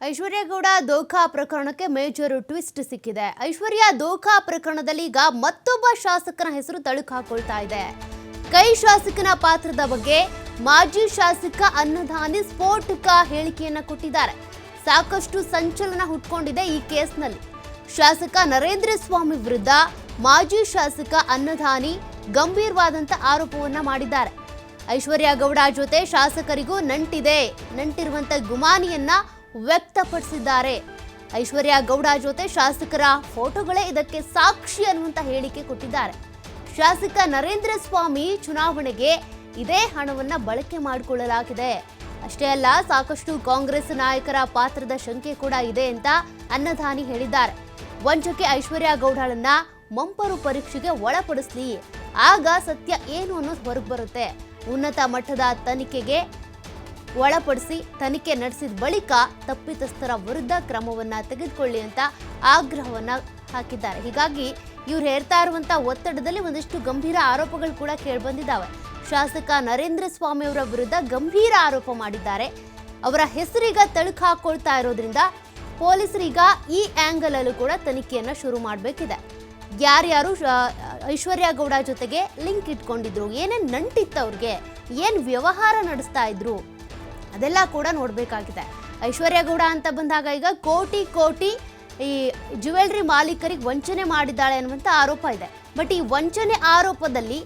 ಐಶ್ವರ್ಯ ಗೌಡ ದೋಖಾ ಪ್ರಕರಣಕ್ಕೆ major twist ಸಿಕ್ಕಿದೆ. ಐಶ್ವರ್ಯ ದೋಖಾ ಪ್ರಕರಣದಲ್ಲಿ ಈಗ ಮತ್ತೊಬ್ಬ ಶಾಸಕನ ಹೆಸರು ತಳುಕು ಹಾಕೊಳ್ತಾ ಇದೆ. ಕೈ ಶಾಸಕನ ಪಾತ್ರದ ಬಗ್ಗೆ ಮಾಜಿ ಶಾಸಕ ಅನ್ನದಾನಿ ಸ್ಫೋಟಕ ಹೇಳಿಕೆಯನ್ನ ಕೊಟ್ಟಿದ್ದಾರೆ. ಸಾಕಷ್ಟು ಸಂಚಲನ ಹುಟ್ಕೊಂಡಿದೆ ಈ ಕೇಸ್ನಲ್ಲಿ. ಶಾಸಕ ನರೇಂದ್ರ ಸ್ವಾಮಿ ವಿರುದ್ಧ ಮಾಜಿ ಶಾಸಕ ಅನ್ನದಾನಿ ಗಂಭೀರವಾದಂತ ಆರೋಪವನ್ನ ಮಾಡಿದ್ದಾರೆ. ಐಶ್ವರ್ಯ ಗೌಡ ಜೊತೆ ಶಾಸಕರಿಗೂ ನಂಟಿರುವಂತ ಗುಮಾನಿಯನ್ನ ವ್ಯಕ್ತಪಡಿಸಿದ್ದಾರೆ. ಐಶ್ವರ್ಯ ಗೌಡ ಜೊತೆ ಶಾಸಕರ ಫೋಟೋಗಳೇ ಇದಕ್ಕೆ ಸಾಕ್ಷಿ ಅನ್ನುವಂತ ಹೇಳಿಕೆ ಕೊಟ್ಟಿದ್ದಾರೆ. ಶಾಸಕ ನರೇಂದ್ರ ಸ್ವಾಮಿ ಚುನಾವಣೆಗೆ ಇದೇ ಹಣವನ್ನ ಬಳಕೆ ಮಾಡಿಕೊಳ್ಳಲಾಗಿದೆ. ಅಷ್ಟೇ ಅಲ್ಲ, ಸಾಕಷ್ಟು ಕಾಂಗ್ರೆಸ್ ನಾಯಕರ ಪಾತ್ರದ ಶಂಕೆ ಕೂಡ ಇದೆ ಅಂತ ಅನ್ನದಾನಿ ಹೇಳಿದ್ದಾರೆ. ವಂಚಕೆ ಐಶ್ವರ್ಯ ಗೌಡಳನ್ನ ಮಂಪರು ಪರೀಕ್ಷೆಗೆ ಒಳಪಡಿಸಲಿ, ಆಗ ಸತ್ಯ ಏನು ಅನ್ನೋದು ಹೊರಗೆ ಬರುತ್ತೆ. ಉನ್ನತ ಮಟ್ಟದ ತನಿಖೆಗೆ ಒಳಪಡಿಸಿ ತನಿಖೆ ನಡೆಸಿದ ಬಳಿಕ ತಪ್ಪಿತಸ್ಥರ ವಿರುದ್ಧ ಕ್ರಮವನ್ನ ತೆಗೆದುಕೊಳ್ಳಿ ಅಂತ ಆಗ್ರಹವನ್ನ ಹಾಕಿದ್ದಾರೆ. ಹೀಗಾಗಿ ಇವ್ರು ಹೇರ್ತಾ ಇರುವಂತ ಒತ್ತಡದಲ್ಲಿ ಒಂದಿಷ್ಟು ಗಂಭೀರ ಆರೋಪಗಳು ಕೂಡ ಕೇಳಿಬಂದಿದ್ದಾವೆ. ಶಾಸಕ ನರೇಂದ್ರ ಸ್ವಾಮಿ ಅವರ ವಿರುದ್ಧ ಗಂಭೀರ ಆರೋಪ ಮಾಡಿದ್ದಾರೆ. ಅವರ ಹೆಸರೀಗ ತಳುಕು ಹಾಕೊಳ್ತಾ ಇರೋದ್ರಿಂದ ಪೊಲೀಸರೀಗ ಈ ಆಂಗಲ್ ಅಲ್ಲೂ ಕೂಡ ತನಿಖೆಯನ್ನ ಶುರು ಮಾಡಬೇಕಿದೆ. ಯಾರ್ಯಾರು ಐಶ್ವರ್ಯ ಗೌಡ ಜೊತೆಗೆ ಲಿಂಕ್ ಇಟ್ಕೊಂಡಿದ್ರು, ಏನೇನು ನಂಟಿತ್ತು ಅವ್ರಿಗೆ, ಏನು ವ್ಯವಹಾರ ನಡೆಸ್ತಾ ಇದ್ರು, ಅದೆಲ್ಲ ಕೂಡ ನೋಡಬೇಕಾಗಿದೆ. ಐಶ್ವರ್ಯ ಗೌಡ ಅಂತ ಬಂದಾಗ ಈಗ ಕೋಟಿ ಈ ಜ್ಯುವೆಲ್ರಿ ಮಾಲೀಕರಿಗೆ ವಂಚನೆ ಮಾಡಿದ್ದಾಳೆ ಅನ್ನುವಂಥ ಆರೋಪ ಇದೆ. ಬಟ್ ಈ ವಂಚನೆ ಆರೋಪದಲ್ಲಿ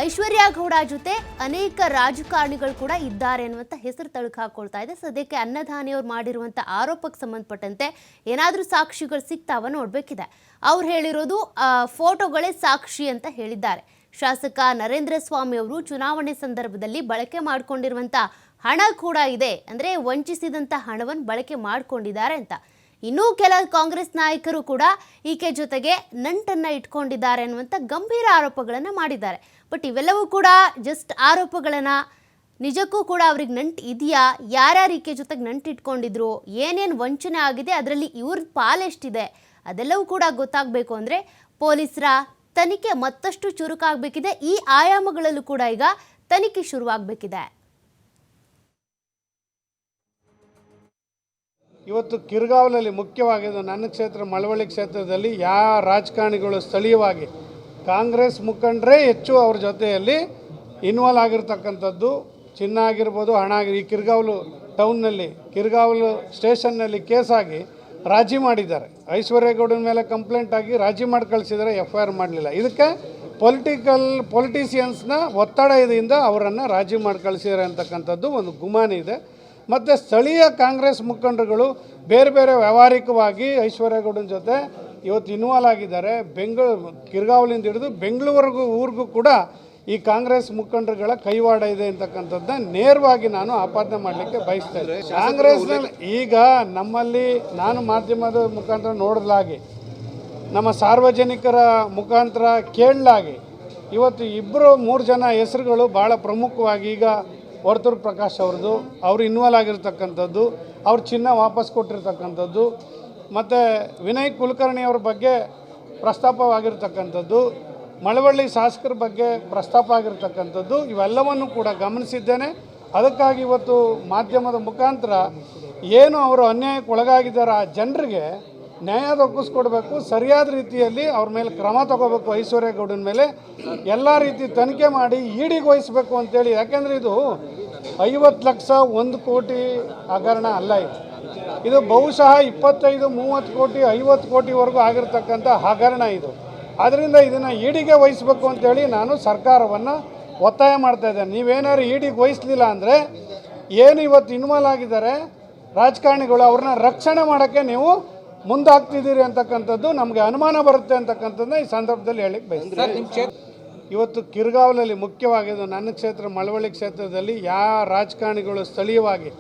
ಐಶ್ವರ್ಯ ಗೌಡ ಜೊತೆ ಅನೇಕ ರಾಜಕಾರಣಿಗಳು ಕೂಡ ಇದ್ದಾರೆ ಅನ್ನುವಂಥ ಹೆಸರು ತಳುಕು ಹಾಕೊಳ್ತಾ ಇದೆ. ಸದ್ಯಕ್ಕೆ ಅನ್ನದಾನಿಯವ್ರು ಮಾಡಿರುವಂಥ ಆರೋಪಕ್ಕೆ ಸಂಬಂಧಪಟ್ಟಂತೆ ಏನಾದರೂ ಸಾಕ್ಷಿಗಳು ಸಿಗ್ತಾವ ನೋಡಬೇಕಿದೆ. ಅವ್ರು ಹೇಳಿರೋದು ಫೋಟೋಗಳೇ ಸಾಕ್ಷಿ ಅಂತ ಹೇಳಿದ್ದಾರೆ. ಶಾಸಕ ನರೇಂದ್ರ ಸ್ವಾಮಿ ಅವರು ಚುನಾವಣೆ ಸಂದರ್ಭದಲ್ಲಿ ಬಳಕೆ ಮಾಡಿಕೊಂಡಿರುವಂಥ ಹಣ ಕೂಡ ಇದೆ, ಅಂದರೆ ವಂಚಿಸಿದಂಥ ಹಣವನ್ನು ಬಳಕೆ ಮಾಡಿಕೊಂಡಿದ್ದಾರೆ ಅಂತ. ಇನ್ನೂ ಕೆಲ ಕಾಂಗ್ರೆಸ್ ನಾಯಕರು ಕೂಡ ಈಕೆ ಜೊತೆಗೆ ನಂಟನ್ನು ಇಟ್ಕೊಂಡಿದ್ದಾರೆ ಅನ್ನುವಂಥ ಗಂಭೀರ ಆರೋಪಗಳನ್ನು ಮಾಡಿದ್ದಾರೆ. ಬಟ್ ಇವೆಲ್ಲವೂ ಕೂಡ ಜಸ್ಟ್ ಆರೋಪಗಳನ್ನು. ನಿಜಕ್ಕೂ ಕೂಡ ಅವ್ರಿಗೆ ನಂಟು ಇದೆಯಾ, ಯಾರ್ಯಾರು ಈಕೆ ಜೊತೆಗೆ ನಂಟು ಇಟ್ಕೊಂಡಿದ್ರು, ಏನೇನು ವಂಚನೆ ಆಗಿದೆ, ಅದರಲ್ಲಿ ಇವ್ರ ಪಾಲೆಷ್ಟಿದೆ, ಅದೆಲ್ಲವೂ ಕೂಡ ಗೊತ್ತಾಗಬೇಕು ಅಂದರೆ ಪೊಲೀಸರ ತನಿಖೆ ಮತ್ತಷ್ಟು ಚುರುಕಾಗಬೇಕಿದೆ. ಈ ಆಯಾಮಗಳಲ್ಲೂ ಕೂಡ ಈಗ ತನಿಖೆ ಶುರುವಾಗಬೇಕಿದೆ. ಇವತ್ತು ಕಿರ್ಗಾವಲಲ್ಲಿ ಮುಖ್ಯವಾಗಿ ನನ್ನ ಕ್ಷೇತ್ರ ಮಳವಳ್ಳಿ ಕ್ಷೇತ್ರದಲ್ಲಿ ಯಾವ ರಾಜಕಾರಣಿಗಳು ಸ್ಥಳೀಯವಾಗಿ ಕಾಂಗ್ರೆಸ್ ಮುಖಂಡರೇ ಹೆಚ್ಚು ಅವ್ರ ಜೊತೆಯಲ್ಲಿ ಇನ್ವಾಲ್ವ್ ಆಗಿರ್ತಕ್ಕಂಥದ್ದು. ಚಿನ್ನ ಆಗಿರ್ಬೋದು, ಹಣ ಈ ಕಿರ್ಗಾವಲು ಟೌನ್ನಲ್ಲಿ ಕಿರ್ಗಾವಲು ಸ್ಟೇಷನ್ನಲ್ಲಿ ಕೇಸಾಗಿ ರಾಜಿ ಮಾಡಿದ್ದಾರೆ. ಐಶ್ವರ್ಯ ಗೌಡನ ಮೇಲೆ ಕಂಪ್ಲೇಂಟ್ ಆಗಿ ರಾಜಿ ಮಾಡಿ ಕಳಿಸಿದರೆ FIR ಮಾಡಲಿಲ್ಲ. ಇದಕ್ಕೆ ಪೊಲಿಟಿಷಿಯನ್ಸ್ನ ಒತ್ತಡ ಇದೆಯಿಂದ ಅವರನ್ನು ರಾಜಿ ಮಾಡಿ ಕಳಿಸಿದ್ದಾರೆ ಅಂತಕ್ಕಂಥದ್ದು ಒಂದು ಗುಮಾನಿ ಇದೆ. ಮತ್ತು ಸ್ಥಳೀಯ ಕಾಂಗ್ರೆಸ್ ಮುಖಂಡರುಗಳು ಬೇರೆ ಬೇರೆ ವ್ಯಾವಹಾರಿಕವಾಗಿ ಐಶ್ವರ್ಯ ಗೌಡನ ಜೊತೆ ಇವತ್ತು ಇನ್ವಾಲ್ವ್ ಆಗಿದ್ದಾರೆ. ಕಿರ್ಗಾವಲಿಂದ ಹಿಡಿದು ಬೆಂಗಳೂರಿಗೂ ಊರಿಗೂ ಕೂಡ ಈ ಕಾಂಗ್ರೆಸ್ ಮುಖಂಡರುಗಳ ಕೈವಾಡ ಇದೆ ಅಂತಕ್ಕಂಥದ್ದನ್ನ ನೇರವಾಗಿ ನಾನು ಆಪಾದನೆ ಮಾಡಲಿಕ್ಕೆ ಬಯಸ್ತೇನೆ. ಕಾಂಗ್ರೆಸ್ನಲ್ಲಿ ಈಗ ನಮ್ಮಲ್ಲಿ ನಾನು ಮಾಧ್ಯಮದ ಮುಖಾಂತರ ನೋಡಲಾಗಿ, ನಮ್ಮ ಸಾರ್ವಜನಿಕರ ಮುಖಾಂತರ ಕೇಳಲಾಗಿ ಇವತ್ತು 2-3 ಜನ ಹೆಸರುಗಳು ಭಾಳ ಪ್ರಮುಖವಾಗಿ ಈಗ ವರ್ತೂರು ಪ್ರಕಾಶ್ ಅವ್ರದ್ದು, ಅವರು ಇನ್ವಾಲ್ವ್ ಆಗಿರ್ತಕ್ಕಂಥದ್ದು, ಅವ್ರ ಚಿನ್ನ ವಾಪಸ್ ಕೊಟ್ಟಿರ್ತಕ್ಕಂಥದ್ದು, ಮತ್ತು ವಿನಯ್ ಕುಲಕರ್ಣಿ ಅವ್ರ ಬಗ್ಗೆ ಪ್ರಸ್ತಾಪವಾಗಿರ್ತಕ್ಕಂಥದ್ದು, ಮಳವಳ್ಳಿ ಶಾಸಕರ ಬಗ್ಗೆ ಪ್ರಸ್ತಾಪ ಆಗಿರ್ತಕ್ಕಂಥದ್ದು, ಇವೆಲ್ಲವನ್ನು ಕೂಡ ಗಮನಿಸಿದ್ದೇನೆ. ಅದಕ್ಕಾಗಿ ಇವತ್ತು ಮಾಧ್ಯಮದ ಮುಖಾಂತರ ಏನು ಅವರು ಅನ್ಯಾಯಕ್ಕೆ ಒಳಗಾಗಿದ್ದಾರೆ ಆ ಜನರಿಗೆ ನ್ಯಾಯ ದೊರಕಿಸ್ಕೊಡ್ಬೇಕು, ಸರಿಯಾದ ರೀತಿಯಲ್ಲಿ ಅವ್ರ ಮೇಲೆ ಕ್ರಮ ತಗೋಬೇಕು. ಐಶ್ವರ್ಯ ಗೌಡನ ಮೇಲೆ ಎಲ್ಲ ರೀತಿ ತನಿಖೆ ಮಾಡಿ ಈಡಿಗೆ ವಹಿಸಬೇಕು ಅಂತೇಳಿ. ಯಾಕೆಂದರೆ ಇದು 50 ಲಕ್ಷ 1 ಕೋಟಿ ಹಗರಣ ಅಲ್ಲ. ಇದು ಬಹುಶಃ 25-30 ಕೋಟಿ 50 ಕೋಟಿವರೆಗೂ ಆಗಿರ್ತಕ್ಕಂಥ ಹಗರಣ ಇದು. ಆದ್ದರಿಂದ ಇದನ್ನು ಈಡಿಗೆ ವಹಿಸಬೇಕು ಅಂತೇಳಿ ನಾನು ಸರ್ಕಾರವನ್ನು ಒತ್ತಾಯ ಮಾಡ್ತಾಯಿದ್ದೇನೆ. ನೀವೇನಾದ್ರು ಈಡಿಗೆ ವಹಿಸಲಿಲ್ಲ ಅಂದರೆ ಏನು ಇವತ್ತು ಇನ್ವಾಲ್ವ್ ಆಗಿದ್ದಾರೆ ರಾಜಕಾರಣಿಗಳು, ಅವ್ರನ್ನ ರಕ್ಷಣೆ ಮಾಡೋಕ್ಕೆ ನೀವು ಮುಂದಾಗ್ತಿದ್ದೀರಿ ಅಂತಕ್ಕಂಥದ್ದು ನಮಗೆ ಅನುಮಾನ ಬರುತ್ತೆ ಅಂತಕ್ಕಂಥದ್ದನ್ನ ಈ ಸಂದರ್ಭದಲ್ಲಿ ಹೇಳಿಕ್ಕೆ ಬಯಸ್ತೀನಿ. ಇವತ್ತು ಕಿರ್ಗಾವಲಲ್ಲಿ ಮುಖ್ಯವಾಗಿ ನನ್ನ ಕ್ಷೇತ್ರ ಮಳವಳ್ಳಿ ಕ್ಷೇತ್ರದಲ್ಲಿ ಯಾವ ರಾಜಕಾರಣಿಗಳು ಸ್ಥಳೀಯವಾಗಿ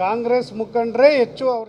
ಕಾಂಗ್ರೆಸ್ ಮುಖಂಡರೇ ಹೆಚ್ಚು ಅವ್ರ